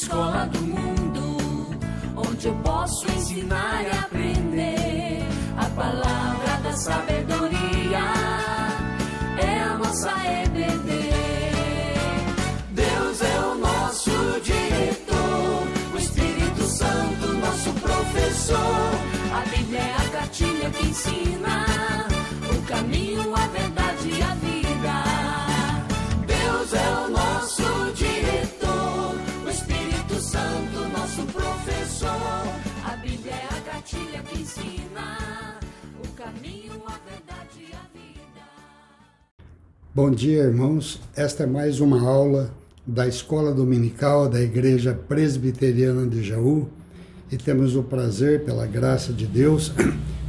escola do mundo, onde eu posso ensinar e aprender. A palavra da sabedoria é a nossa EBD. Deus é o nosso diretor, o Espírito Santo nosso professor. A Bíblia é a cartilha que ensina o caminho, a verdade e a vida. Deus é o nosso diretor, o Espírito Santo nosso professor. A Bíblia é a cartilha que ensina o caminho, a verdade e a vida. Bom dia, irmãos. Esta é mais uma aula da Escola Dominical da Igreja Presbiteriana de Jaú e temos o prazer, pela graça de Deus,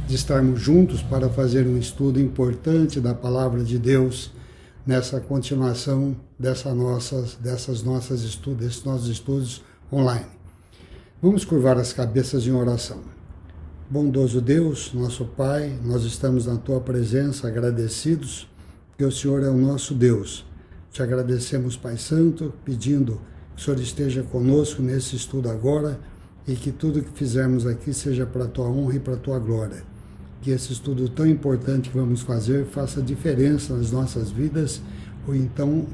de estarmos juntos para fazer um estudo importante da Palavra de Deus nessa continuação desses nossos estudos online. Vamos curvar as cabeças em oração. Bondoso Deus, nosso Pai, nós estamos na Tua presença agradecidos, porque o Senhor é o nosso Deus. Te agradecemos, Pai Santo, pedindo que o Senhor esteja conosco nesse estudo agora e que tudo que fizermos aqui seja para a Tua honra e para a Tua glória. Que esse estudo tão importante que vamos fazer faça diferença nas nossas vidas, ou então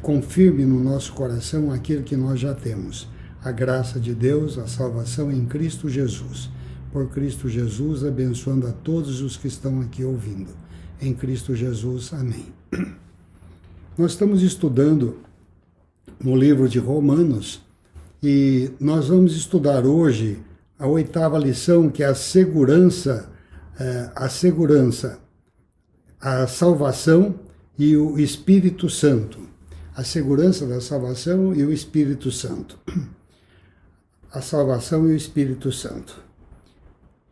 confirme no nosso coração aquilo que nós já temos. A graça de Deus, a salvação em Cristo Jesus. Por Cristo Jesus, abençoando a todos os que estão aqui ouvindo. Em Cristo Jesus, amém. Nós estamos estudando no livro de Romanos e nós vamos estudar hoje a 8ª lição, que é a segurança, a salvação e o Espírito Santo. A segurança da salvação e o Espírito Santo. A salvação e o Espírito Santo.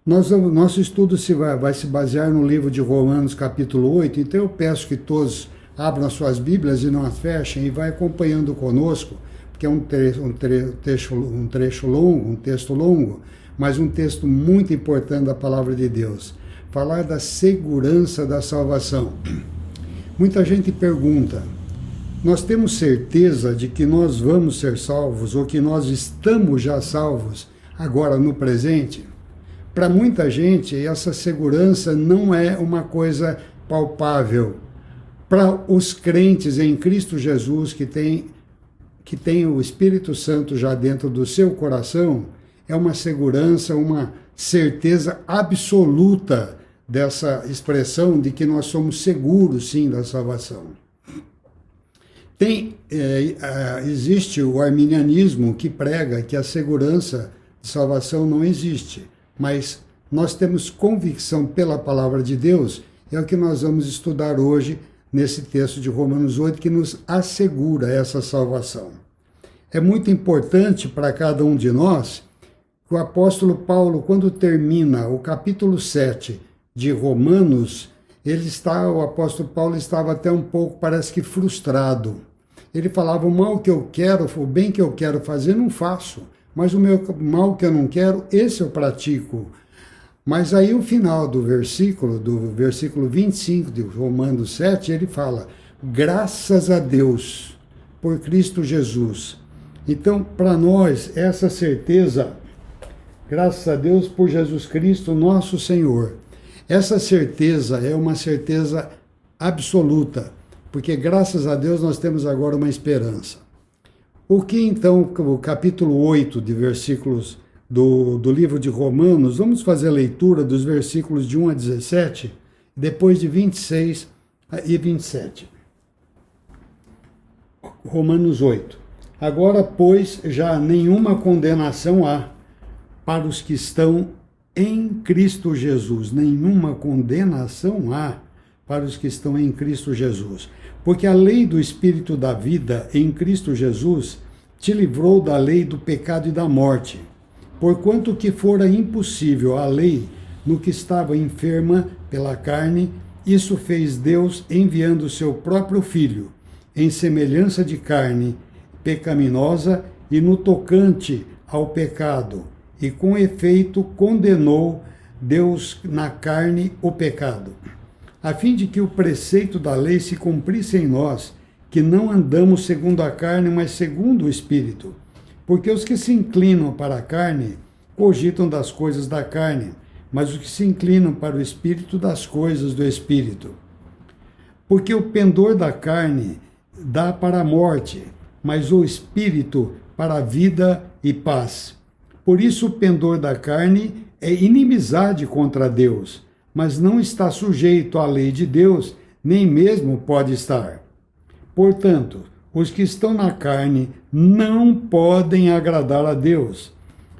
Nosso estudo vai se basear no livro de Romanos, capítulo 8, então eu peço que todos abram as suas Bíblias e não as fechem e vai acompanhando conosco, porque é um texto longo, mas um texto muito importante da Palavra de Deus. Falar da segurança da salvação. Muita gente pergunta, nós temos certeza de que nós vamos ser salvos ou que nós estamos já salvos agora no presente? Para muita gente, essa segurança não é uma coisa palpável. Para os crentes em Cristo Jesus, que tem o Espírito Santo já dentro do seu coração, é uma segurança, uma certeza absoluta dessa expressão de que nós somos seguros, sim, da salvação. Existe o arminianismo que prega que a segurança de salvação não existe, mas nós temos convicção pela palavra de Deus, é o que nós vamos estudar hoje nesse texto de Romanos 8, que nos assegura essa salvação. É muito importante para cada um de nós que o apóstolo Paulo, quando termina o capítulo 7 de Romanos, o apóstolo Paulo estava até um pouco, parece que frustrado. Ele falava, o mal que eu quero, o bem que eu quero fazer, não faço. Mas o mal que eu não quero, esse eu pratico. Mas aí o final do versículo 25 de Romanos 7, ele fala, graças a Deus por Cristo Jesus. Então, para nós, essa certeza, graças a Deus por Jesus Cristo, nosso Senhor. Essa certeza é uma certeza absoluta, porque graças a Deus nós temos agora uma esperança. O que então, o capítulo 8 de versículos do livro de Romanos, vamos fazer a leitura dos versículos de 1 a 17, depois de 26 e 27. Romanos 8. Agora, pois, já nenhuma condenação há para os que estão em Cristo Jesus. Nenhuma condenação há para os que estão em Cristo Jesus. Porque a lei do Espírito da vida em Cristo Jesus te livrou da lei do pecado e da morte. Porquanto que fora impossível a lei no que estava enferma pela carne, isso fez Deus enviando o seu próprio Filho, em semelhança de carne pecaminosa e no tocante ao pecado, e com efeito condenou Deus na carne o pecado, a fim de que o preceito da lei se cumprisse em nós, que não andamos segundo a carne, mas segundo o Espírito. Porque os que se inclinam para a carne cogitam das coisas da carne, mas os que se inclinam para o Espírito, das coisas do Espírito. Porque o pendor da carne dá para a morte, mas o Espírito para a vida e paz. Por isso o pendor da carne é inimizade contra Deus, mas não está sujeito à lei de Deus, nem mesmo pode estar. Portanto, os que estão na carne não podem agradar a Deus.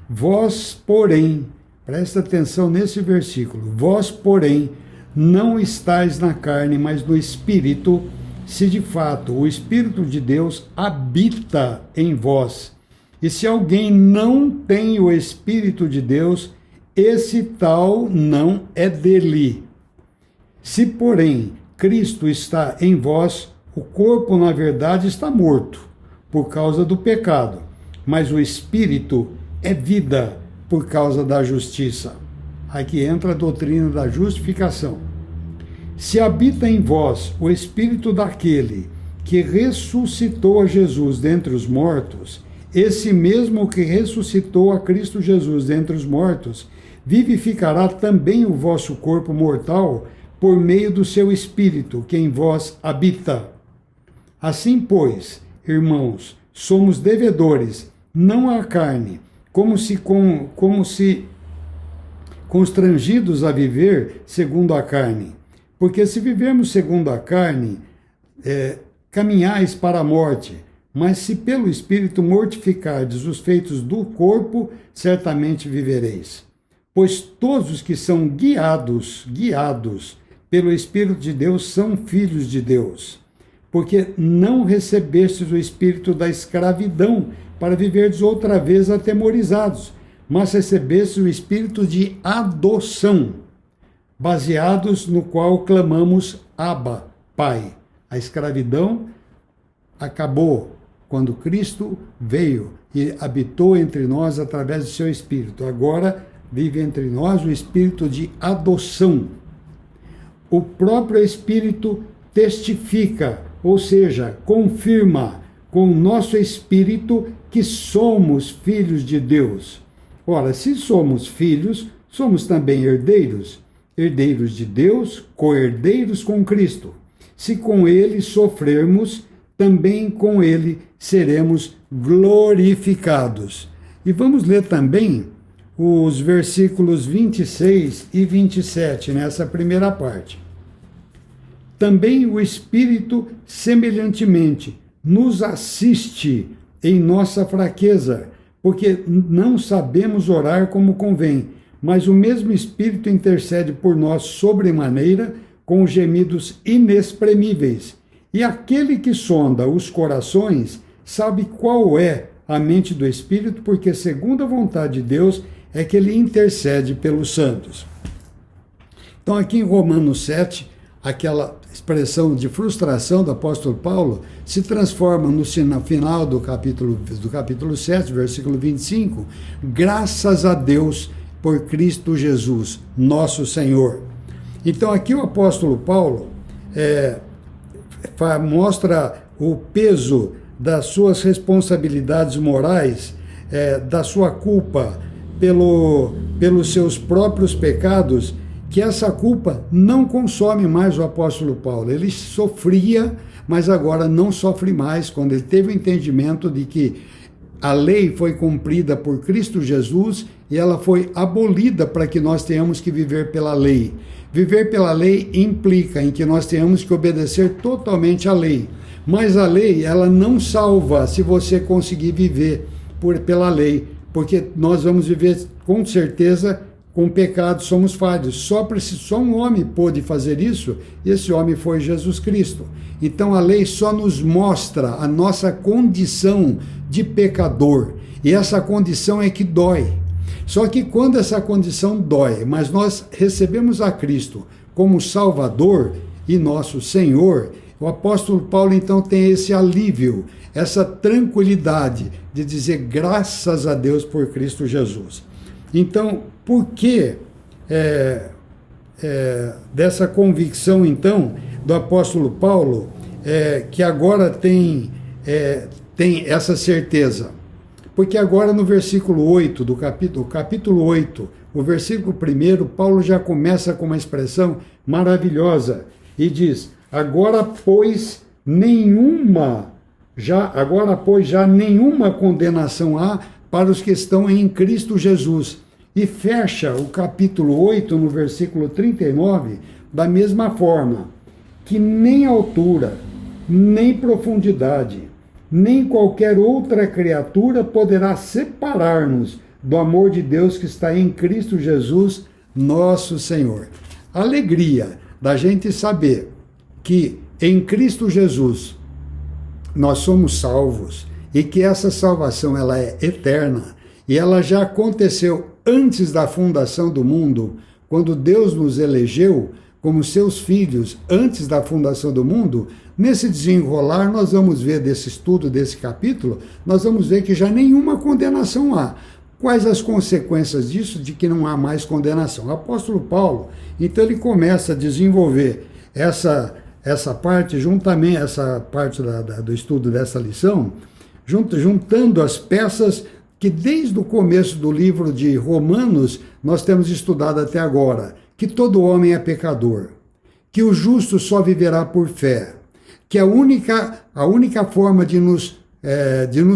Vós, porém, presta atenção nesse versículo, vós, porém, não estáis na carne, mas no Espírito, se de fato o Espírito de Deus habita em vós. E se alguém não tem o Espírito de Deus, esse tal não é dele. Se, porém, Cristo está em vós, o corpo, na verdade, está morto, por causa do pecado, mas o Espírito é vida, por causa da justiça. Aqui entra a doutrina da justificação. Se habita em vós o Espírito daquele que ressuscitou a Jesus dentre os mortos, esse mesmo que ressuscitou a Cristo Jesus dentre os mortos, vivificará também o vosso corpo mortal por meio do seu Espírito, que em vós habita. Assim, pois, irmãos, somos devedores, não à carne, como se constrangidos a viver segundo a carne. Porque se vivermos segundo a carne, caminhais para a morte, mas se pelo Espírito mortificardes os feitos do corpo, certamente vivereis. Pois todos os que são guiados pelo Espírito de Deus são filhos de Deus. Porque não recebestes o espírito da escravidão para viverdes outra vez atemorizados, mas recebestes o espírito de adoção, baseados no qual clamamos Abba, Pai. A escravidão acabou quando Cristo veio e habitou entre nós através do seu Espírito. Agora vive entre nós o espírito de adoção. O próprio Espírito testifica, ou seja, confirma com o nosso espírito que somos filhos de Deus. Ora, se somos filhos, somos também herdeiros, herdeiros de Deus, co-herdeiros com Cristo. Se com ele sofrermos, também com ele seremos glorificados. E vamos ler também os versículos 26 e 27, nessa primeira parte. Também o Espírito, semelhantemente, nos assiste em nossa fraqueza, porque não sabemos orar como convém, mas o mesmo Espírito intercede por nós sobremaneira, com gemidos inexprimíveis. E aquele que sonda os corações sabe qual é a mente do Espírito, porque segundo a vontade de Deus é que ele intercede pelos santos. Então aqui em Romanos 7, aquela expressão de frustração do apóstolo Paulo se transforma no final do capítulo 7, versículo 25, graças a Deus por Cristo Jesus, nosso Senhor. Então aqui o apóstolo Paulo mostra o peso das suas responsabilidades morais, da sua culpa pelos seus próprios pecados, que essa culpa não consome mais o apóstolo Paulo. Ele sofria, mas agora não sofre mais, quando ele teve o entendimento de que a lei foi cumprida por Cristo Jesus e ela foi abolida para que nós tenhamos que viver pela lei. Viver pela lei implica em que nós tenhamos que obedecer totalmente à lei. Mas a lei, ela não salva se você conseguir viver pela lei, porque nós vamos viver com certeza com pecado, somos falhos. Só um homem pôde fazer isso, e esse homem foi Jesus Cristo. Então a lei só nos mostra a nossa condição de pecador, e essa condição é que dói. Só que quando essa condição dói, mas nós recebemos a Cristo como Salvador e nosso Senhor, o apóstolo Paulo então tem esse alívio, essa tranquilidade de dizer graças a Deus por Cristo Jesus. Então, por que dessa convicção, então, do apóstolo Paulo, que agora tem essa certeza? Porque agora no versículo 8 do capítulo 8, o versículo 1, Paulo já começa com uma expressão maravilhosa e diz: agora pois já nenhuma condenação há para os que estão em Cristo Jesus. E fecha o capítulo 8 no versículo 39 da mesma forma: que nem altura, nem profundidade, nem qualquer outra criatura poderá separar-nos do amor de Deus que está em Cristo Jesus, nosso Senhor. A alegria da gente saber que em Cristo Jesus nós somos salvos e que essa salvação ela é eterna e ela já aconteceu antes da fundação do mundo, quando Deus nos elegeu como seus filhos antes da fundação do mundo. Nesse desenrolar, nós vamos ver desse estudo, desse capítulo, nós vamos ver que já nenhuma condenação há. Quais as consequências disso, de que não há mais condenação? O apóstolo Paulo, então ele começa a desenvolver essa parte, juntamente, essa parte do estudo dessa lição, juntando as peças que desde o começo do livro de Romanos nós temos estudado até agora: que todo homem é pecador, que o justo só viverá por fé, que a única forma de nos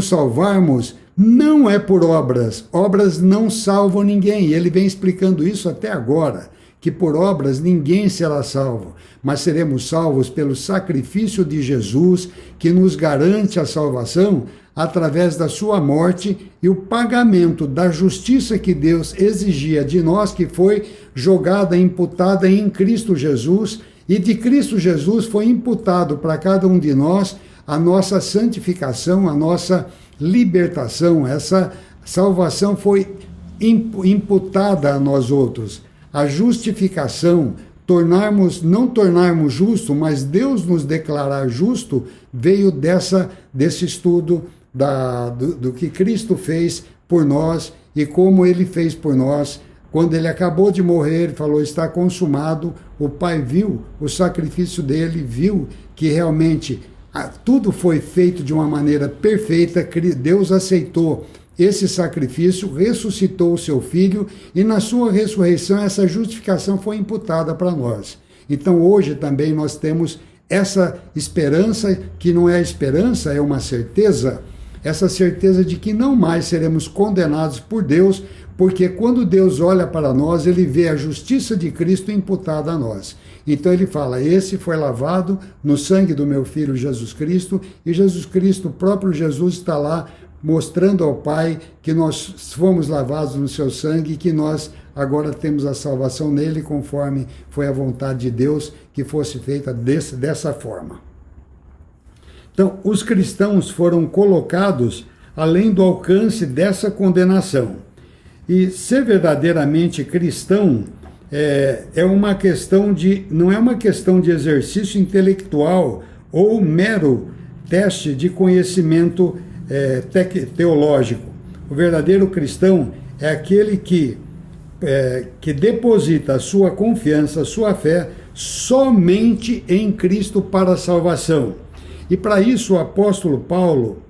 salvarmos não é por obras. Obras não salvam ninguém. E ele vem explicando isso até agora, que por obras ninguém será salvo, mas seremos salvos pelo sacrifício de Jesus, que nos garante a salvação através da sua morte e o pagamento da justiça que Deus exigia de nós, que foi jogada, imputada em Cristo Jesus, e de Cristo Jesus foi imputado para cada um de nós a nossa santificação, a nossa libertação. Essa salvação foi imputada a nós outros. A justificação, não tornarmos justo, mas Deus nos declarar justo, veio desse estudo do que Cristo fez por nós e como ele fez por nós. Quando ele acabou de morrer, ele falou: está consumado. O Pai viu o sacrifício dele, viu que realmente tudo foi feito de uma maneira perfeita. Deus aceitou esse sacrifício, ressuscitou o seu Filho, e na sua ressurreição essa justificação foi imputada para nós. Então hoje também nós temos essa esperança, que não é esperança, é uma certeza, essa certeza de que não mais seremos condenados por Deus, porque quando Deus olha para nós, ele vê a justiça de Cristo imputada a nós. Então ele fala: esse foi lavado no sangue do meu Filho Jesus Cristo, e Jesus Cristo, o próprio Jesus, está lá mostrando ao Pai que nós fomos lavados no seu sangue e que nós agora temos a salvação nele, conforme foi a vontade de Deus que fosse feita dessa forma. Então, os cristãos foram colocados além do alcance dessa condenação. E ser verdadeiramente cristão não é uma questão de exercício intelectual ou mero teste de conhecimento teológico. O verdadeiro cristão é aquele que deposita a sua confiança, a sua fé somente em Cristo para a salvação. E para isso o apóstolo Paulo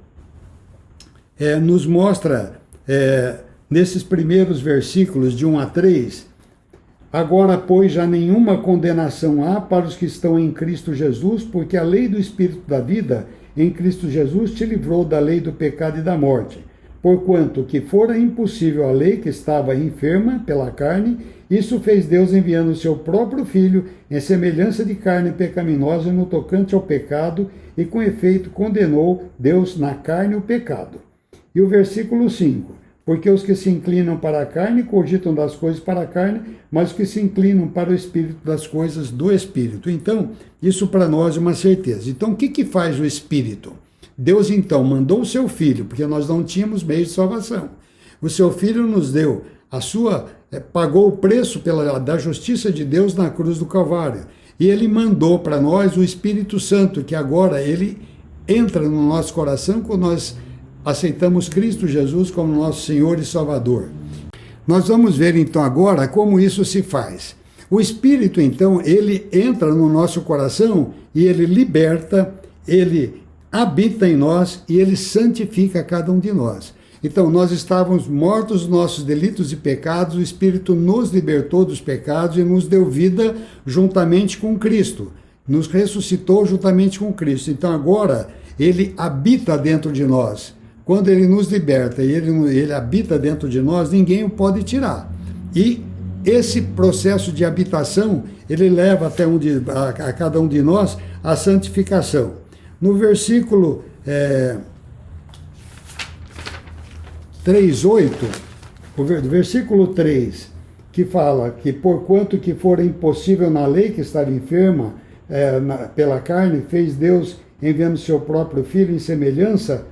nos mostra, nesses primeiros versículos de 1 a 3, agora, pois, já nenhuma condenação há para os que estão em Cristo Jesus, porque a lei do Espírito da vida em Cristo Jesus te livrou da lei do pecado e da morte. Porquanto que fora impossível a lei que estava enferma pela carne, isso fez Deus enviando o seu próprio Filho em semelhança de carne pecaminosa no tocante ao pecado, e com efeito condenou Deus na carne o pecado. E o versículo 5, porque os que se inclinam para a carne cogitam das coisas para a carne, mas os que se inclinam para o Espírito das coisas do Espírito. Então, isso para nós é uma certeza. Então, o que faz o Espírito? Deus, então, mandou o seu Filho, porque nós não tínhamos meio de salvação. O seu Filho nos deu pagou o preço da justiça de Deus na cruz do Calvário. E ele mandou para nós o Espírito Santo, que agora ele entra no nosso coração quando nós aceitamos Cristo Jesus como nosso Senhor e Salvador. Nós vamos ver então agora como isso se faz. O Espírito, então, ele entra no nosso coração e ele liberta, ele habita em nós e ele santifica cada um de nós. Então, nós estávamos mortos nos nossos delitos e pecados, o Espírito nos libertou dos pecados e nos deu vida juntamente com Cristo. Nos ressuscitou juntamente com Cristo. Então, agora, ele habita dentro de nós. Quando ele nos liberta e ele habita dentro de nós, ninguém o pode tirar. E esse processo de habitação, ele leva até a cada um de nós a santificação. No versículo 3:8, o versículo 3, que fala que porquanto que for impossível na lei que estava enferma pela carne, fez Deus enviando seu próprio Filho em semelhança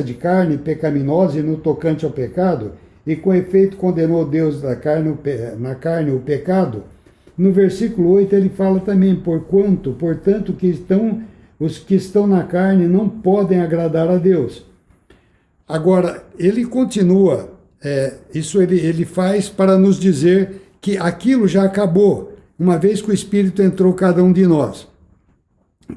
de carne pecaminosa e no tocante ao pecado, e com efeito condenou Deus na carne o pecado. No versículo 8 ele fala também, portanto, os que estão na carne não podem agradar a Deus. Agora, ele continua, isso ele faz para nos dizer que aquilo já acabou, uma vez que o Espírito entrou cada um de nós.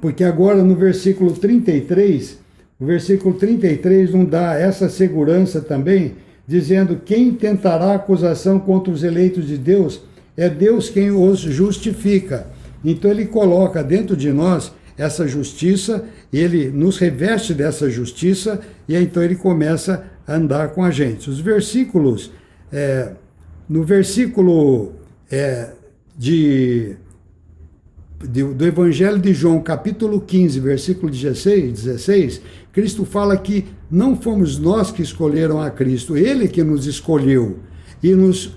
Porque agora no versículo 33, o versículo 33 nos dá essa segurança também, dizendo: quem tentará acusação contra os eleitos de Deus, é Deus quem os justifica. Então ele coloca dentro de nós essa justiça, ele nos reveste dessa justiça, e então ele começa a andar com a gente. Os versículos, no versículo do Evangelho de João, capítulo 15, versículo 16, Cristo fala que não fomos nós que escolheram a Cristo, Ele que nos escolheu, e nos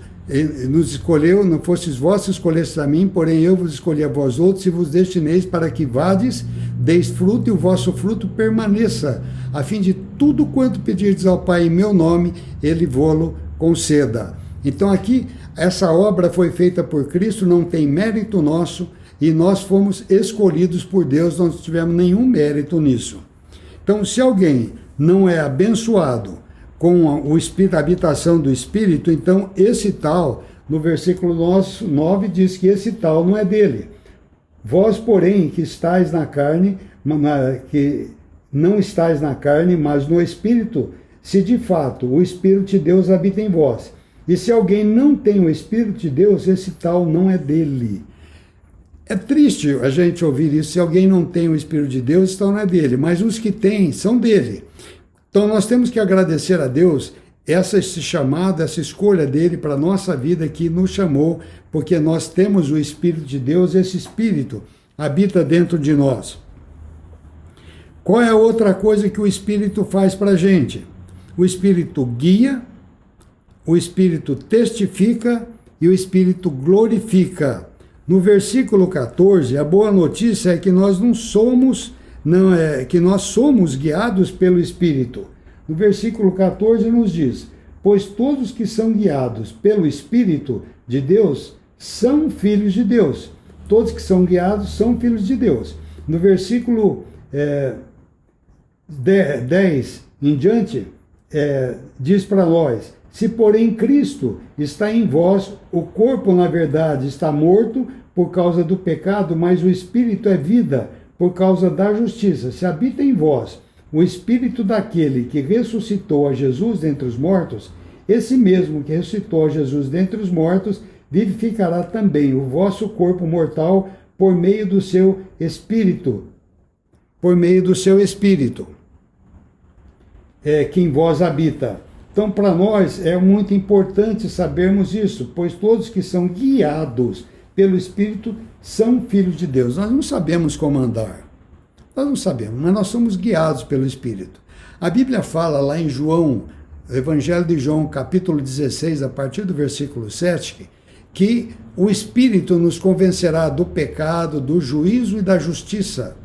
escolheu, não fostes vós que escolhestes a mim, porém eu vos escolhi a vós outros e vos destineis para que vades, deis fruto e o vosso fruto permaneça, a fim de tudo quanto pedirdes ao Pai em meu nome, Ele vô-lo conceda. Então aqui, essa obra foi feita por Cristo, não tem mérito nosso, e nós fomos escolhidos por Deus, não tivemos nenhum mérito nisso. Então, se alguém não é abençoado com o Espírito, a habitação do Espírito, então esse tal, no versículo 9, diz que esse tal não é dele. Vós, porém, que estáis na carne, que não estáis na carne, mas no Espírito, se de fato o Espírito de Deus habita em vós. E se alguém não tem o Espírito de Deus, esse tal não é dele. É triste a gente ouvir isso, se alguém não tem o Espírito de Deus, então não é dele, mas os que têm são dele. Então nós temos que agradecer a Deus esse chamado, essa escolha dele para a nossa vida, que nos chamou, porque nós temos o Espírito de Deus, esse Espírito habita dentro de nós. Qual é a outra coisa que o Espírito faz para a gente? O Espírito guia, o Espírito testifica e o Espírito glorifica. No versículo 14, a boa notícia é que nós que nós somos guiados pelo Espírito. No versículo 14 nos diz: pois todos que são guiados pelo Espírito de Deus são filhos de Deus. Todos que são guiados são filhos de Deus. No versículo 10 em diante, diz para nós: se porém Cristo está em vós, o corpo na verdade está morto por causa do pecado, mas o Espírito é vida por causa da justiça. Se habita em vós o Espírito daquele que ressuscitou a Jesus dentre os mortos, esse mesmo que ressuscitou a Jesus dentre os mortos, vivificará também o vosso corpo mortal por meio do seu Espírito. Por meio do seu Espírito, que em vós habita. Então, para nós é muito importante sabermos isso, pois todos que são guiados pelo Espírito são filhos de Deus. Nós não sabemos como andar, nós não sabemos, mas nós somos guiados pelo Espírito. A Bíblia fala lá em João, Evangelho de João, capítulo 16, a partir do versículo 7, que o Espírito nos convencerá do pecado, do juízo e da justiça.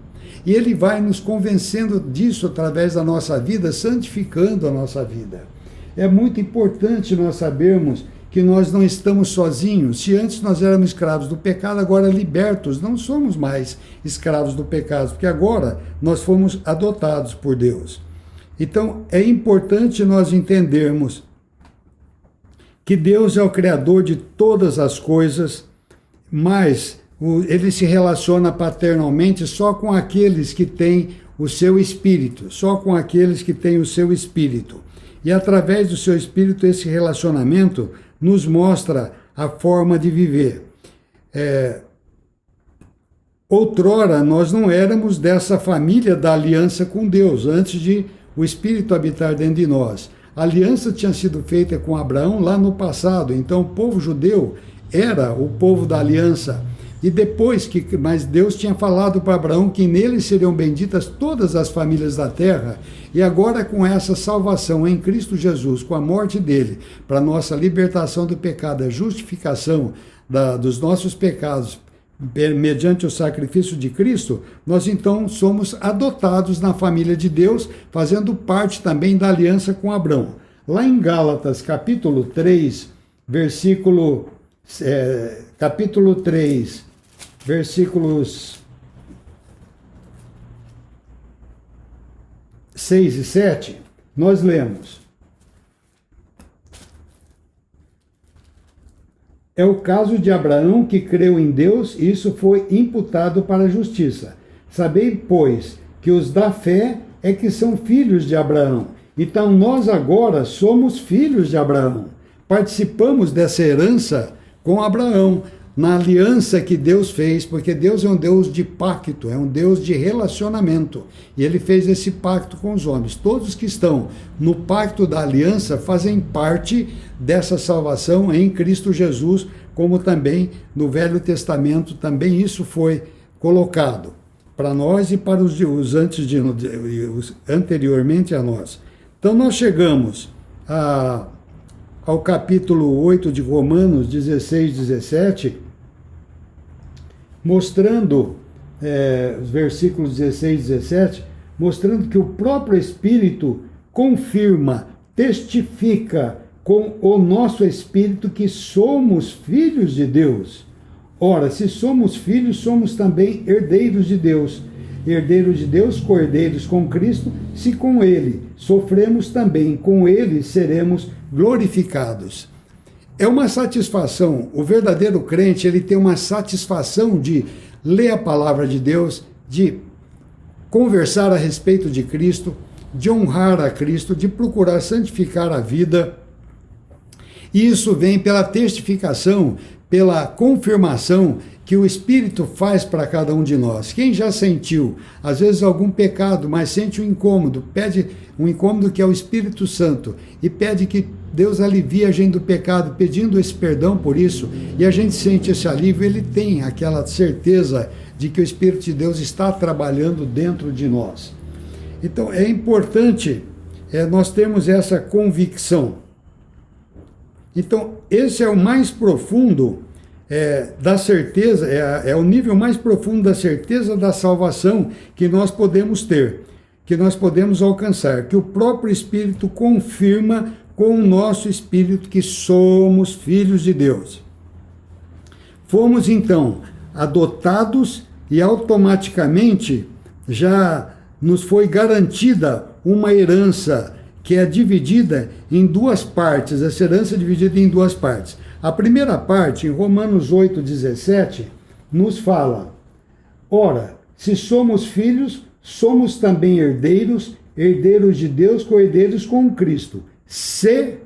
E ele vai nos convencendo disso através da nossa vida, santificando a nossa vida. É muito importante nós sabermos que nós não estamos sozinhos. Se antes nós éramos escravos do pecado, agora libertos, não somos mais escravos do pecado, porque agora nós fomos adotados por Deus. Então, é importante nós entendermos que Deus é o Criador de todas as coisas, mas ele se relaciona paternalmente só com aqueles que têm o seu espírito, só com aqueles que têm o seu espírito. E através do seu espírito, esse relacionamento nos mostra a forma de viver. Outrora, nós não éramos dessa família da aliança com Deus, antes de o Espírito habitar dentro de nós. A aliança tinha sido feita com Abraão lá no passado, então o povo judeu era o povo da aliança. E depois mas Deus tinha falado para Abraão que nele seriam benditas todas as famílias da terra, e agora com essa salvação em Cristo Jesus, com a morte dele, para nossa libertação do pecado, a justificação dos nossos pecados, mediante o sacrifício de Cristo, nós então somos adotados na família de Deus, fazendo parte também da aliança com Abraão. Lá em Gálatas, capítulo 3, capítulo 3, versículos 6 e 7, nós lemos: é o caso de Abraão, que creu em Deus, e isso foi imputado para a justiça. Sabei, pois, que os da fé é que são filhos de Abraão. Então nós agora somos filhos de Abraão. Participamos dessa herança com Abraão, na aliança que Deus fez, porque Deus é um Deus de pacto, é um Deus de relacionamento. E ele fez esse pacto com os homens. Todos que estão no pacto da aliança fazem parte dessa salvação em Cristo Jesus, como também no Velho Testamento também isso foi colocado para nós e para os anteriormente a nós. Então nós chegamos ao capítulo 8 de Romanos 16, 17, mostrando, os versículos 16 e 17, mostrando que o próprio Espírito confirma, testifica com o nosso Espírito que somos filhos de Deus. Ora, se somos filhos, somos também herdeiros de Deus. Herdeiros de Deus, co-herdeiros com Cristo, se com Ele sofremos também, com Ele seremos glorificados. É uma satisfação, o verdadeiro crente, ele tem uma satisfação de ler a palavra de Deus, de conversar a respeito de Cristo, de honrar a Cristo, de procurar santificar a vida. E isso vem pela testificação, pela confirmação que o Espírito faz para cada um de nós. Quem já sentiu, às vezes, algum pecado, mas sente um incômodo, pede um incômodo que é o Espírito Santo, e pede que Deus alivie a gente do pecado, pedindo esse perdão por isso, e a gente sente esse alívio, ele tem aquela certeza de que o Espírito de Deus está trabalhando dentro de nós. Então, é importante nós termos essa convicção. Então, esse é o mais profundo da certeza, é o nível mais profundo da certeza da salvação que nós podemos ter, que nós podemos alcançar, que o próprio Espírito confirma com o nosso Espírito que somos filhos de Deus. Fomos, então, adotados e automaticamente já nos foi garantida uma herança que é dividida em duas partes, essa herança é dividida em duas partes. A primeira parte, em Romanos 8,17, nos fala: ora, se somos filhos, somos também herdeiros, herdeiros de Deus, co-herdeiros com Cristo. Se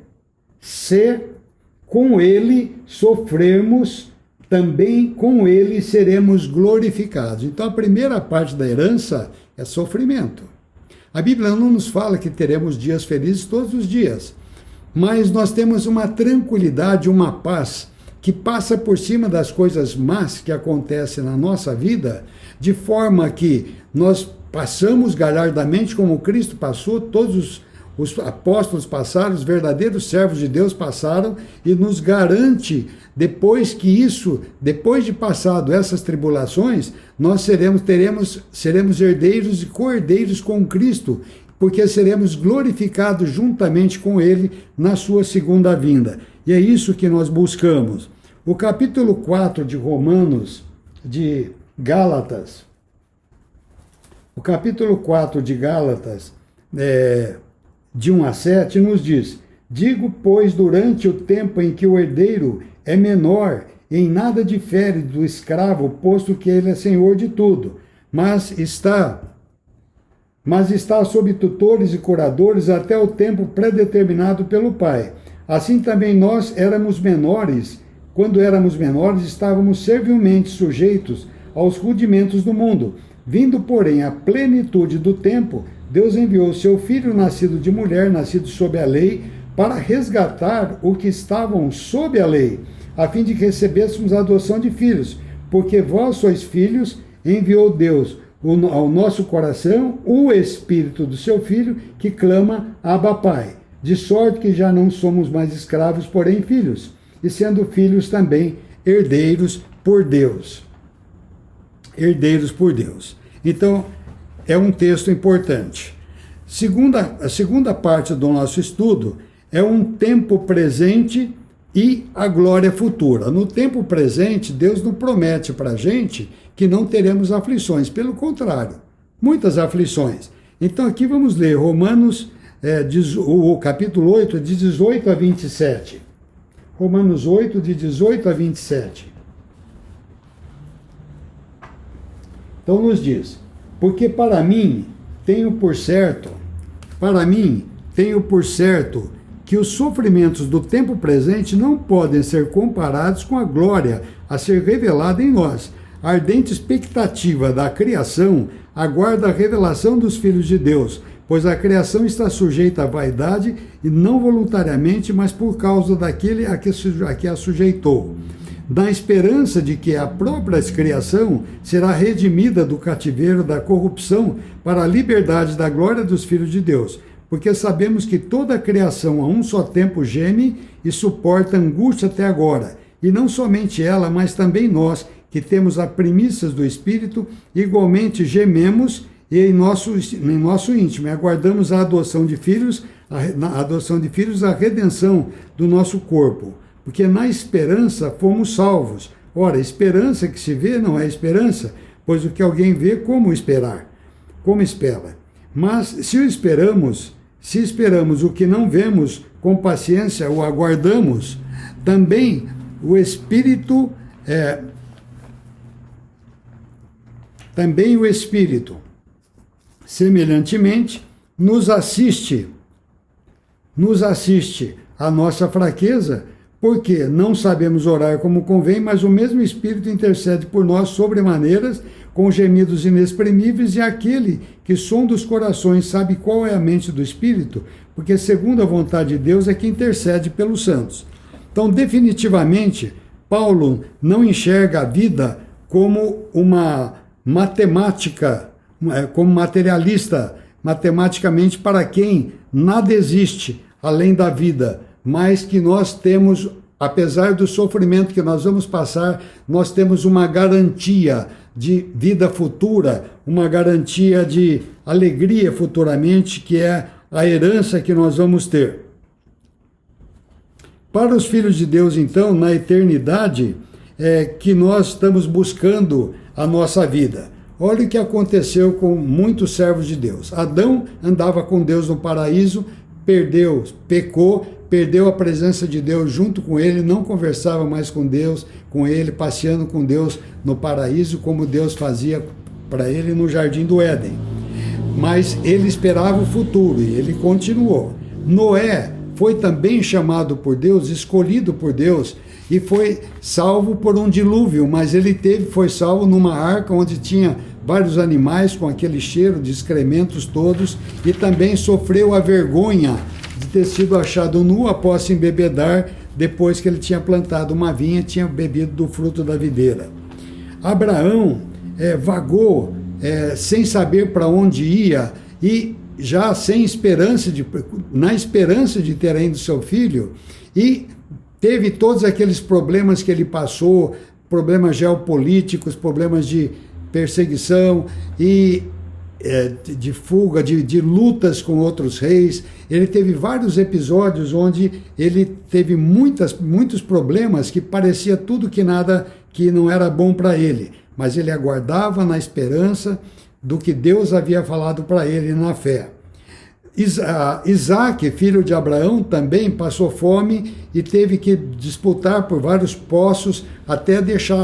com Ele sofrermos, também com Ele seremos glorificados. Então a primeira parte da herança é sofrimento. A Bíblia não nos fala que teremos dias felizes todos os dias, mas nós temos uma tranquilidade, uma paz, que passa por cima das coisas más que acontecem na nossa vida, de forma que nós passamos galhardamente como Cristo passou, todos os apóstolos passaram, os verdadeiros servos de Deus passaram, e nos garante, depois de passado essas tribulações, nós seremos herdeiros e co-herdeiros com Cristo, porque seremos glorificados juntamente com Ele na sua segunda vinda. E é isso que nós buscamos. O capítulo 4 de Romanos, de Gálatas, de 1 a 7, nos diz: digo, pois, durante o tempo em que o herdeiro é menor, em nada difere do escravo, posto que ele é senhor de tudo, mas está mas está sob tutores e curadores até o tempo predeterminado pelo Pai. Assim também nós éramos menores. Quando éramos menores, estávamos servilmente sujeitos aos rudimentos do mundo. Vindo, porém, à plenitude do tempo, Deus enviou seu Filho, nascido de mulher, nascido sob a lei, para resgatar o que estavam sob a lei, a fim de que recebêssemos a adoção de filhos. Porque vós sois filhos, enviou Deus ao nosso coração o Espírito do seu Filho, que clama, Abba, Pai. De sorte que já não somos mais escravos, porém filhos, e sendo filhos também herdeiros por Deus. Herdeiros por Deus. Então, é um texto importante. A segunda parte do nosso estudo é um tempo presente e a glória futura. No tempo presente, Deus não promete para a gente que não teremos aflições. Pelo contrário, muitas aflições. Então, aqui vamos ler Romanos, o capítulo 8, de 18 a 27. Romanos 8, de 18 a 27. Então nos diz, porque para mim tenho por certo que os sofrimentos do tempo presente não podem ser comparados com a glória a ser revelada em nós. A ardente expectativa da criação aguarda a revelação dos filhos de Deus, pois a criação está sujeita à vaidade, e não voluntariamente, mas por causa daquele a que a sujeitou, na esperança de que a própria criação será redimida do cativeiro da corrupção para a liberdade da glória dos filhos de Deus. Porque sabemos que toda a criação a um só tempo geme e suporta angústia até agora. E não somente ela, mas também nós, que temos as primícias do Espírito, igualmente gememos em nosso íntimo, e aguardamos a adoção de filhos, a redenção do nosso corpo. Porque na esperança fomos salvos. Ora, esperança que se vê não é esperança, pois o que alguém vê, como esperar? Como espera? Mas se esperamos o que não vemos, com paciência o aguardamos, também o Espírito, semelhantemente, nos assiste a nossa fraqueza, porque não sabemos orar como convém, mas o mesmo Espírito intercede por nós sobremaneiras, com gemidos inexprimíveis, e aquele que sonda os corações sabe qual é a mente do Espírito, porque segundo a vontade de Deus é que intercede pelos santos. Então, definitivamente, Paulo não enxerga a vida como uma matemática, como materialista, matematicamente para quem nada existe além da vida, mas que nós temos, apesar do sofrimento que nós vamos passar, nós temos uma garantia de vida futura, uma garantia de alegria futuramente, que é a herança que nós vamos ter. Para os filhos de Deus, então, na eternidade, é que nós estamos buscando a nossa vida. Olha o que aconteceu com muitos servos de Deus. Adão andava com Deus no paraíso, pecou, perdeu a presença de Deus junto com ele, não conversava mais com Deus, com ele, passeando com Deus no paraíso, como Deus fazia para ele no jardim do Éden. Mas ele esperava o futuro e ele continuou. Noé foi também chamado por Deus, escolhido por Deus, e foi salvo por um dilúvio, mas ele foi salvo numa arca onde tinha vários animais com aquele cheiro de excrementos todos, e também sofreu a vergonha de ter sido achado nu após se embebedar, depois que ele tinha plantado uma vinha e tinha bebido do fruto da videira. Abraão vagou sem saber para onde ia, e já na esperança de ter ainda seu filho, e teve todos aqueles problemas que ele passou, problemas geopolíticos, problemas de perseguição e de fuga, de lutas com outros reis. Ele teve vários episódios onde ele teve muitos problemas, que parecia tudo que não era bom para ele, mas ele aguardava na esperança do que Deus havia falado para ele na fé. Isaac, filho de Abraão, também passou fome e teve que disputar por vários poços até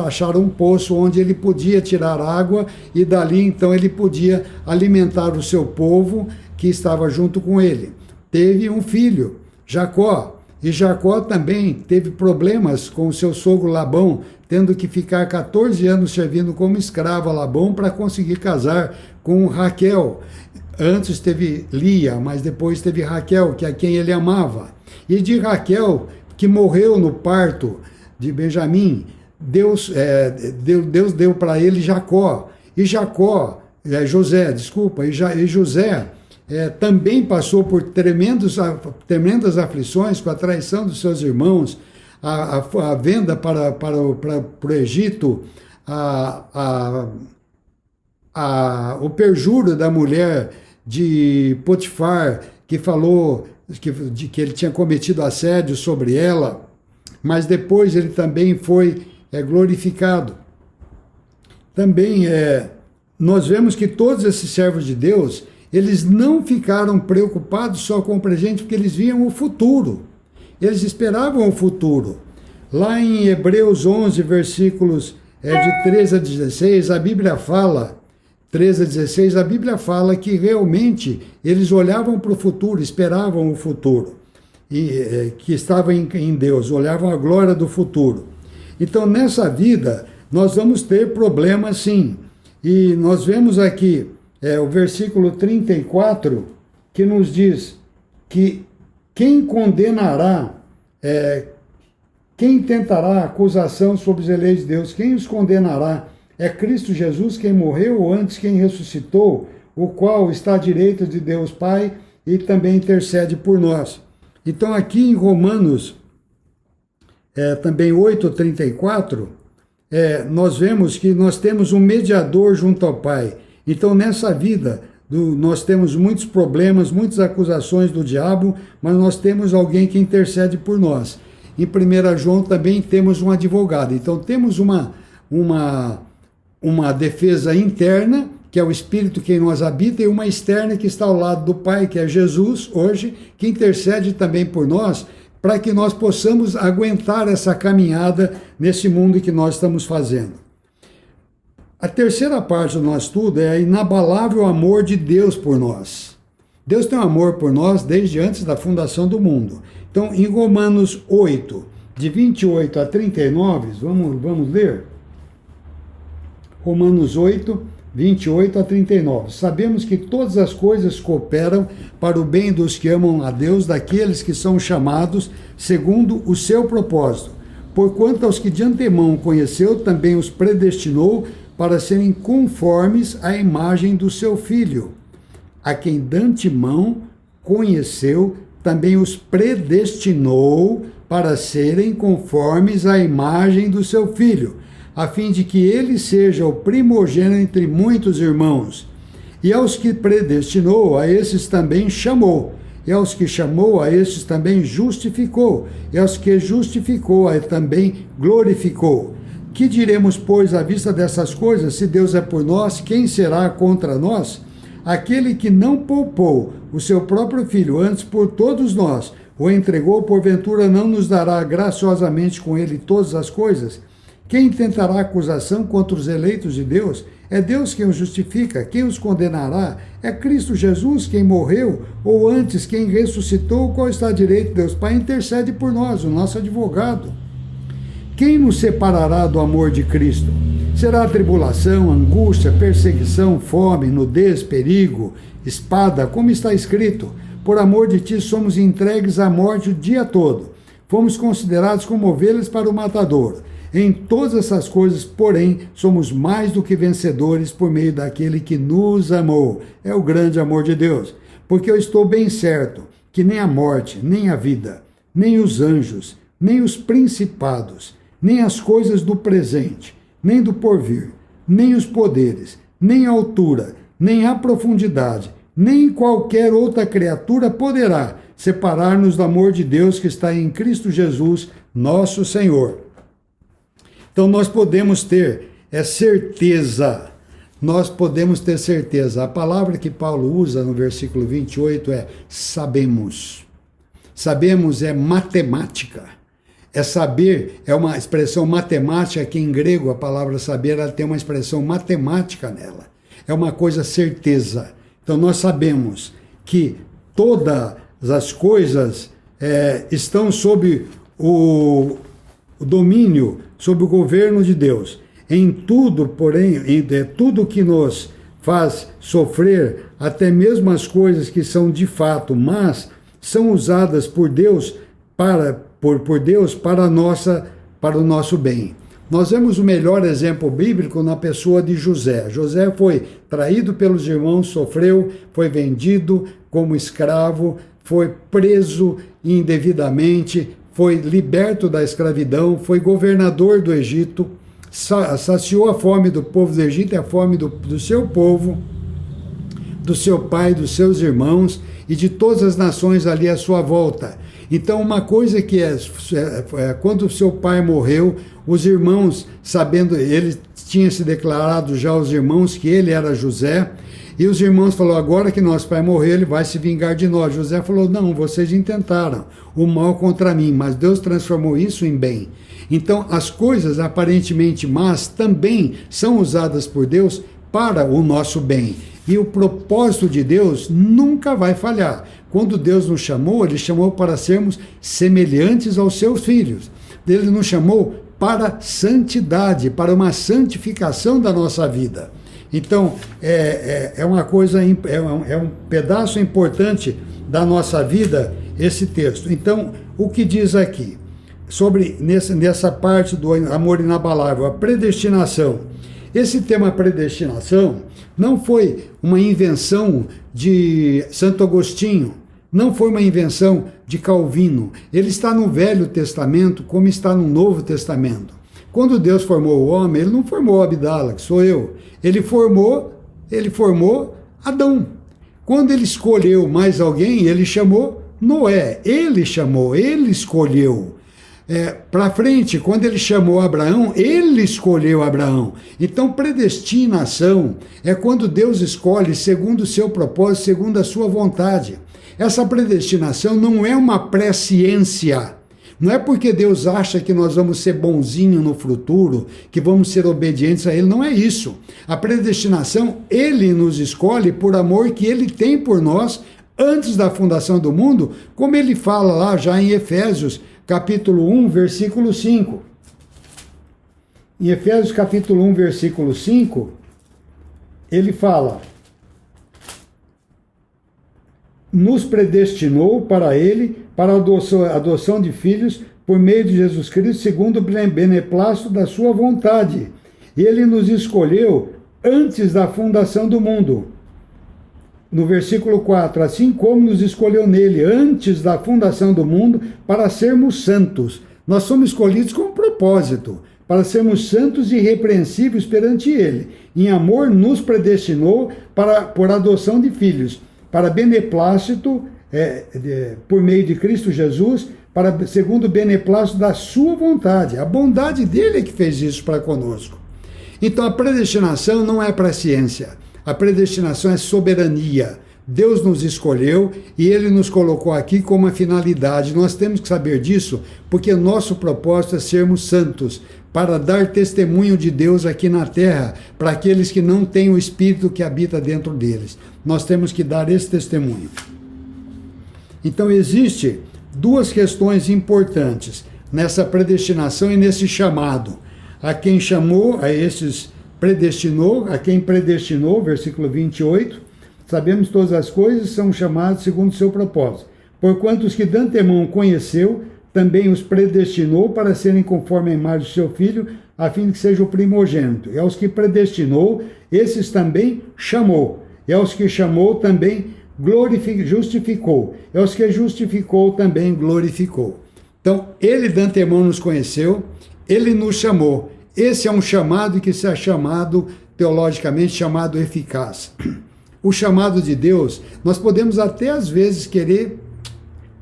achar um poço onde ele podia tirar água e dali então ele podia alimentar o seu povo que estava junto com ele. Teve um filho, Jacó, e Jacó também teve problemas com o seu sogro Labão, tendo que ficar 14 anos servindo como escravo a Labão para conseguir casar com Raquel. Antes teve Lia, mas depois teve Raquel, que é quem ele amava. E de Raquel, que morreu no parto de Benjamim, Deus deu para ele Jacó. E José também passou por tremendas aflições com a traição dos seus irmãos, a venda para o Egito, o perjúrio da mulher de Potifar, que falou que ele tinha cometido assédio sobre ela, mas depois ele também foi glorificado. Também nós vemos que todos esses servos de Deus, eles não ficaram preocupados só com o presente, porque eles viam o futuro. Eles esperavam o futuro. Lá em Hebreus 11, versículos de 13 a 16, a Bíblia fala, 13 a 16, a Bíblia fala que realmente eles olhavam para o futuro, esperavam o futuro, e que estava em Deus, olhavam a glória do futuro. Então, nessa vida, nós vamos ter problemas sim. E nós vemos aqui o versículo 34, que nos diz que quem condenará, quem tentará acusação sobre os eleitos de Deus, quem os condenará? É Cristo Jesus quem morreu, ou antes quem ressuscitou, o qual está à direita de Deus Pai e também intercede por nós. Então aqui em Romanos, também 8:34, nós vemos que nós temos um mediador junto ao Pai. Então nessa vida nós temos muitos problemas, muitas acusações do diabo, mas nós temos alguém que intercede por nós. Em 1 João também temos um advogado. Então temos uma defesa interna, que é o Espírito que em nós habita, e uma externa que está ao lado do Pai, que é Jesus, hoje, que intercede também por nós, para que nós possamos aguentar essa caminhada nesse mundo que nós estamos fazendo. A terceira parte do nosso estudo é o inabalável amor de Deus por nós. Deus tem um amor por nós desde antes da fundação do mundo. Então, em Romanos 8, de 28 a 39, vamos ler? Romanos 8, 28 a 39. Sabemos que todas as coisas cooperam para o bem dos que amam a Deus, daqueles que são chamados segundo o seu propósito. Porquanto aos que de antemão conheceu, também os predestinou para serem conformes à imagem do seu Filho. A quem de antemão conheceu, também os predestinou para serem conformes à imagem do seu Filho, a fim de que ele seja o primogênito entre muitos irmãos. E aos que predestinou, a esses também chamou. E aos que chamou, a esses também justificou. E aos que justificou, a também glorificou. Que diremos, pois, à vista dessas coisas? Se Deus é por nós, quem será contra nós? Aquele que não poupou o seu próprio Filho, antes por todos nós, o entregou, porventura não nos dará graciosamente com ele todas as coisas? Quem tentará acusação contra os eleitos de Deus? É Deus quem os justifica. Quem os condenará? É Cristo Jesus quem morreu, ou antes quem ressuscitou, qual está à direita de Deus Pai, intercede por nós, o nosso advogado. Quem nos separará do amor de Cristo? Será tribulação, angústia, perseguição, fome, nudez, perigo, espada, como está escrito: por amor de ti somos entregues à morte o dia todo. Fomos considerados como ovelhas para o matador. Em todas essas coisas, porém, somos mais do que vencedores por meio daquele que nos amou. É o grande amor de Deus. Porque eu estou bem certo que nem a morte, nem a vida, nem os anjos, nem os principados, nem as coisas do presente, nem do porvir, nem os poderes, nem a altura, nem a profundidade, nem qualquer outra criatura poderá separar-nos do amor de Deus que está em Cristo Jesus, nosso Senhor. Então nós podemos ter certeza nós podemos ter certeza. A palavra que Paulo usa no versículo 28 é sabemos. Sabemos é matemática. É saber, é uma expressão matemática, que em grego a palavra saber ela tem uma expressão matemática nela. É uma coisa certeza. Então nós sabemos que todas as coisas estão sob o domínio, sob o governo de Deus. Em tudo, porém, tudo que nos faz sofrer, até mesmo as coisas que são de fato, mas são usadas por Deus para o nosso bem. Nós vemos o melhor exemplo bíblico na pessoa de José. José foi traído pelos irmãos, sofreu, foi vendido como escravo, foi preso indevidamente, foi liberto da escravidão, foi governador do Egito, saciou a fome do povo do Egito e a fome do seu povo, do seu pai, dos seus irmãos e de todas as nações ali à sua volta. Então, uma coisa que quando o seu pai morreu, os irmãos, sabendo, ele tinha se declarado já aos irmãos que ele era José, e os irmãos falaram, agora que nosso pai morreu, ele vai se vingar de nós. José falou, não, vocês intentaram o mal contra mim, mas Deus transformou isso em bem. Então, as coisas aparentemente más também são usadas por Deus para o nosso bem. E o propósito de Deus nunca vai falhar. Quando Deus nos chamou, Ele chamou para sermos semelhantes aos seus filhos. Ele nos chamou para santidade, para uma santificação da nossa vida. Então, é uma coisa, é um pedaço importante da nossa vida esse texto. Então, o que diz aqui? Sobre, nessa parte do amor inabalável, a predestinação. Esse tema predestinação não foi uma invenção de Santo Agostinho, não foi uma invenção de Calvino. Ele está no Velho Testamento como está no Novo Testamento. Quando Deus formou o homem, Ele não formou Abdala, que sou eu. Ele formou Adão. Quando Ele escolheu mais alguém, Ele chamou Noé. Ele escolheu. Para frente, quando Ele chamou Abraão, Ele escolheu Abraão. Então, predestinação é quando Deus escolhe segundo o seu propósito, segundo a sua vontade. Essa predestinação não é uma presciência. Não é porque Deus acha que nós vamos ser bonzinhos no futuro, que vamos ser obedientes a Ele, não é isso. A predestinação, Ele nos escolhe por amor que Ele tem por nós antes da fundação do mundo, como Ele fala lá já em Efésios, capítulo 1, versículo 5. Em Efésios, capítulo 1, versículo 5, ele fala: nos predestinou para Ele, para a adoção de filhos, por meio de Jesus Cristo, segundo o beneplácito da sua vontade. Ele nos escolheu antes da fundação do mundo. No versículo 4, assim como nos escolheu nele antes da fundação do mundo, para sermos santos. Nós somos escolhidos com um propósito, para sermos santos e irrepreensíveis perante Ele. Em amor nos predestinou por adoção de filhos, para beneplácito, por meio de Cristo Jesus, segundo o beneplácito da sua vontade. A bondade dele é que fez isso para conosco. Então a predestinação não é presciência. A predestinação é soberania. Deus nos escolheu e Ele nos colocou aqui com uma finalidade. Nós temos que saber disso, porque nosso propósito é sermos santos, para dar testemunho de Deus aqui na terra, para aqueles que não têm o Espírito que habita dentro deles. Nós temos que dar esse testemunho. Então, existe duas questões importantes nessa predestinação e nesse chamado. A quem chamou, a esses predestinou, a quem predestinou, versículo 28, sabemos todas as coisas são chamadas segundo o seu propósito. Porquanto os que de antemão conheceu, também os predestinou para serem conforme a imagem do seu Filho, a fim de que seja o primogênito. E aos que predestinou, esses também chamou. E aos que chamou, também justificou. E aos que justificou, também glorificou. Então, Ele de antemão nos conheceu, Ele nos chamou. Esse é um chamado que se é chamado, teologicamente, chamado eficaz. O chamado de Deus, nós podemos até às vezes querer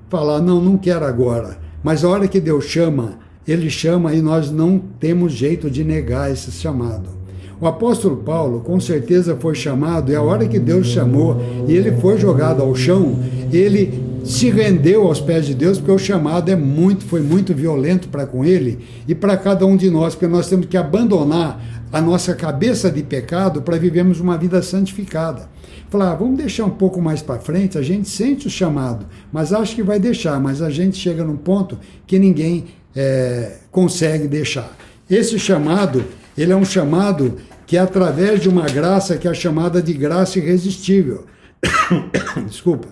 falar, não quero agora. Mas a hora que Deus chama, Ele chama e nós não temos jeito de negar esse chamado. O apóstolo Paulo, com certeza, foi chamado, e a hora que Deus chamou, e ele foi jogado ao chão, ele se rendeu aos pés de Deus, porque o chamado foi muito violento para com ele, e para cada um de nós, porque nós temos que abandonar a nossa cabeça de pecado para vivermos uma vida santificada. Falar, vamos deixar um pouco mais para frente, a gente sente o chamado, mas acho que vai deixar, mas a gente chega num ponto que ninguém consegue deixar. Esse chamado, ele é um chamado que é através de uma graça que é chamada de graça irresistível. Desculpa.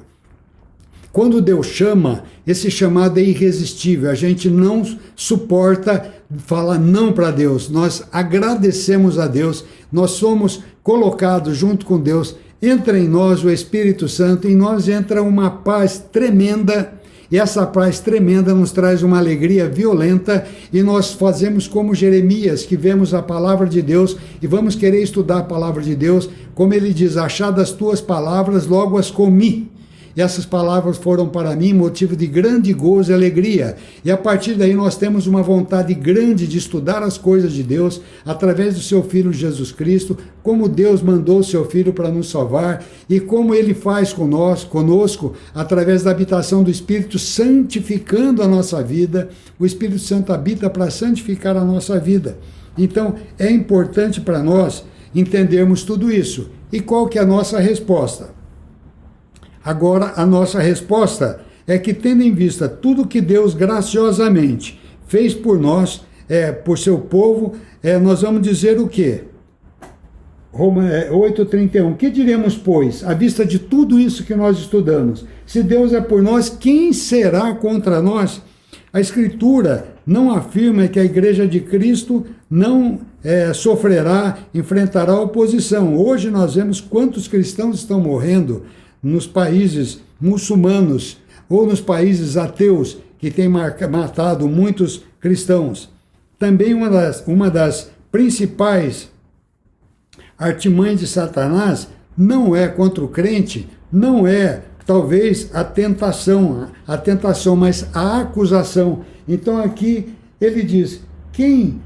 Quando Deus chama, esse chamado é irresistível, a gente não suporta falar não para Deus, nós agradecemos a Deus, nós somos colocados junto com Deus, entra em nós o Espírito Santo, em nós entra uma paz tremenda, e essa paz tremenda nos traz uma alegria violenta, e nós fazemos como Jeremias, que vemos a palavra de Deus, e vamos querer estudar a palavra de Deus, como ele diz, achadas tuas palavras, logo as comi. E essas palavras foram para mim motivo de grande gozo e alegria. E a partir daí nós temos uma vontade grande de estudar as coisas de Deus através do seu Filho Jesus Cristo, como Deus mandou o seu Filho para nos salvar e como ele faz conosco através da habitação do Espírito, santificando a nossa vida. O Espírito Santo habita para santificar a nossa vida. Então é importante para nós entendermos tudo isso. E qual que é a nossa resposta? Agora, a nossa resposta é que, tendo em vista tudo que Deus graciosamente fez por nós, por seu povo, nós vamos dizer o quê? 8,31. Que diremos, pois, à vista de tudo isso que nós estudamos? Se Deus é por nós, quem será contra nós? A Escritura não afirma que a Igreja de Cristo não enfrentará oposição. Hoje nós vemos quantos cristãos estão morrendo nos países muçulmanos ou nos países ateus, que tem matado muitos cristãos. Também uma das principais artimanhas de Satanás não é contra o crente, não é talvez a tentação, mas a acusação. Então aqui ele diz, quem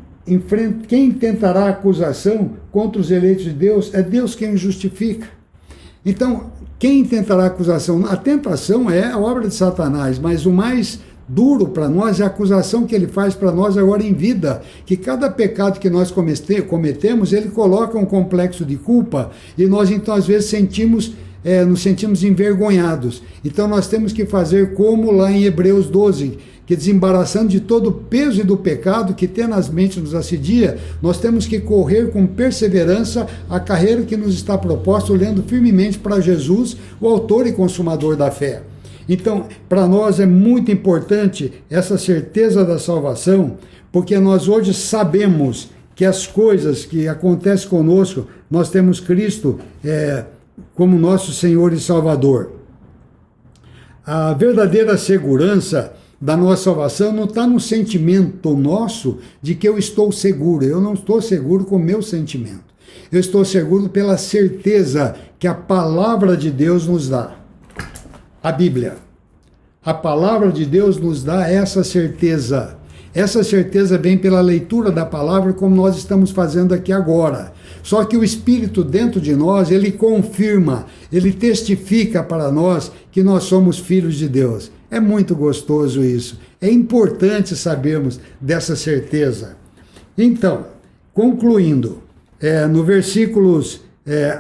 tentará acusação contra os eleitos de Deus? É Deus quem justifica. Então, quem tentará acusação? A tentação é a obra de Satanás, mas o mais duro para nós é a acusação que ele faz para nós agora em vida, que cada pecado que nós cometemos, ele coloca um complexo de culpa, e nós então às vezes nos sentimos envergonhados. Então nós temos que fazer como lá em Hebreus 12, que desembaraçando de todo o peso e do pecado que tenazmente nos assedia, nós temos que correr com perseverança a carreira que nos está proposta, olhando firmemente para Jesus, o autor e consumador da fé. Então, para nós é muito importante essa certeza da salvação, porque nós hoje sabemos que as coisas que acontecem conosco, nós temos Cristo como nosso Senhor e Salvador. A verdadeira segurança da nossa salvação não está no sentimento nosso de que eu estou seguro. Eu não estou seguro com o meu sentimento. Eu estou seguro pela certeza que a palavra de Deus nos dá. A Bíblia. A palavra de Deus nos dá essa certeza. Essa certeza vem pela leitura da palavra, como nós estamos fazendo aqui agora. Só que o Espírito dentro de nós, ele confirma, ele testifica para nós que nós somos filhos de Deus. É muito gostoso isso. É importante sabermos dessa certeza. Então, concluindo, no versículos,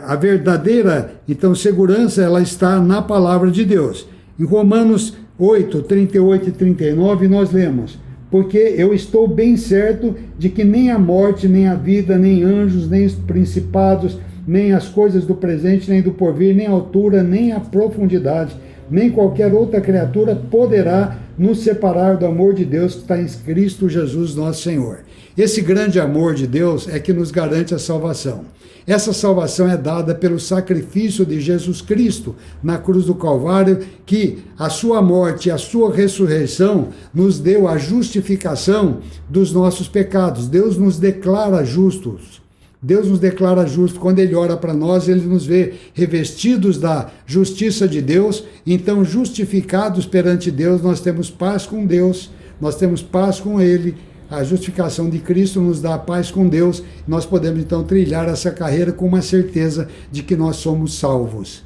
a verdadeira segurança, ela está na palavra de Deus. Em Romanos 8, 38 e 39, nós lemos: porque eu estou bem certo de que nem a morte, nem a vida, nem anjos, nem os principados, nem as coisas do presente, nem do porvir, nem a altura, nem a profundidade, nem qualquer outra criatura poderá nos separar do amor de Deus que está em Cristo Jesus nosso Senhor. Esse grande amor de Deus é que nos garante a salvação. Essa salvação é dada pelo sacrifício de Jesus Cristo na cruz do Calvário, que a sua morte e a sua ressurreição nos deu a justificação dos nossos pecados. Deus nos declara justos. Deus nos declara justos. Quando Ele ora para nós, Ele nos vê revestidos da justiça de Deus. Então, justificados perante Deus, nós temos paz com Deus, nós temos paz com Ele. A justificação de Cristo nos dá a paz com Deus. Nós podemos então trilhar essa carreira com uma certeza de que nós somos salvos.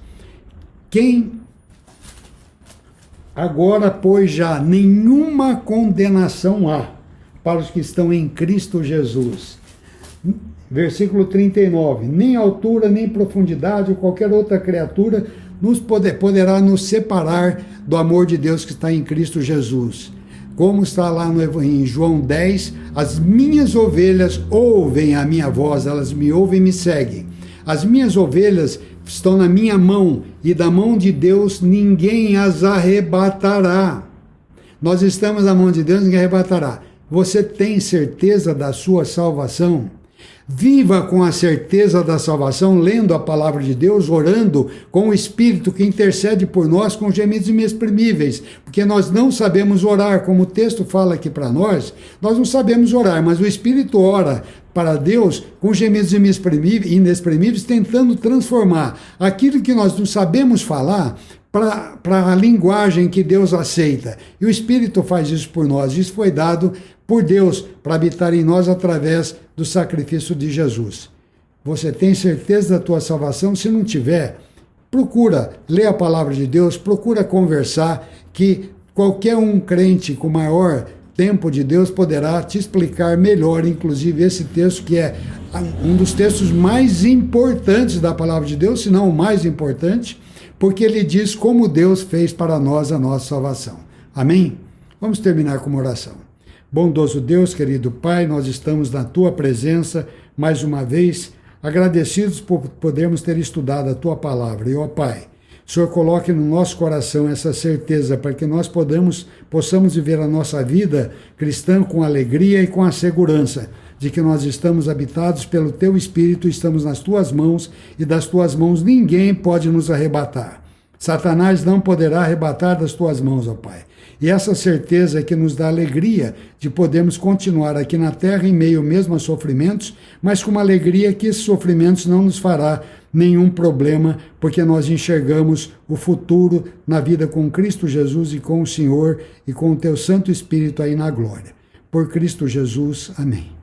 Agora, pois, já nenhuma condenação há para os que estão em Cristo Jesus. Versículo 39. Nem altura, nem profundidade ou qualquer outra criatura poderá nos separar do amor de Deus que está em Cristo Jesus. Como está lá em João 10, as minhas ovelhas ouvem a minha voz, elas me ouvem e me seguem. As minhas ovelhas estão na minha mão, e da mão de Deus ninguém as arrebatará. Nós estamos na mão de Deus, ninguém arrebatará. Você tem certeza da sua salvação? Viva com a certeza da salvação, lendo a palavra de Deus, orando com o Espírito que intercede por nós com gemidos inexprimíveis, porque nós não sabemos orar, como o texto fala aqui para nós não sabemos orar, mas o Espírito ora para Deus com gemidos inexprimíveis, tentando transformar aquilo que nós não sabemos falar para a linguagem que Deus aceita. E o Espírito faz isso por nós. Isso foi dado por Deus para habitar em nós através do sacrifício de Jesus. Você tem certeza da tua salvação? Se não tiver, procura ler a palavra de Deus, procura conversar, que qualquer um crente com maior tempo de Deus poderá te explicar melhor, inclusive esse texto, que é um dos textos mais importantes da palavra de Deus, se não o mais importante, porque ele diz como Deus fez para nós a nossa salvação. Amém? Vamos terminar com uma oração. Bondoso Deus, querido Pai, nós estamos na Tua presença, mais uma vez, agradecidos por podermos ter estudado a Tua palavra. E, ó Pai, o Senhor coloque no nosso coração essa certeza para que nós possamos viver a nossa vida cristã com alegria e com a segurança de que nós estamos habitados pelo Teu Espírito, estamos nas Tuas mãos, e das Tuas mãos ninguém pode nos arrebatar. Satanás não poderá arrebatar das Tuas mãos, ó Pai. E essa certeza é que nos dá alegria de podermos continuar aqui na terra em meio mesmo a sofrimentos, mas com uma alegria que esses sofrimentos não nos fará nenhum problema, porque nós enxergamos o futuro na vida com Cristo Jesus e com o Senhor e com o Teu Santo Espírito aí na glória. Por Cristo Jesus, amém.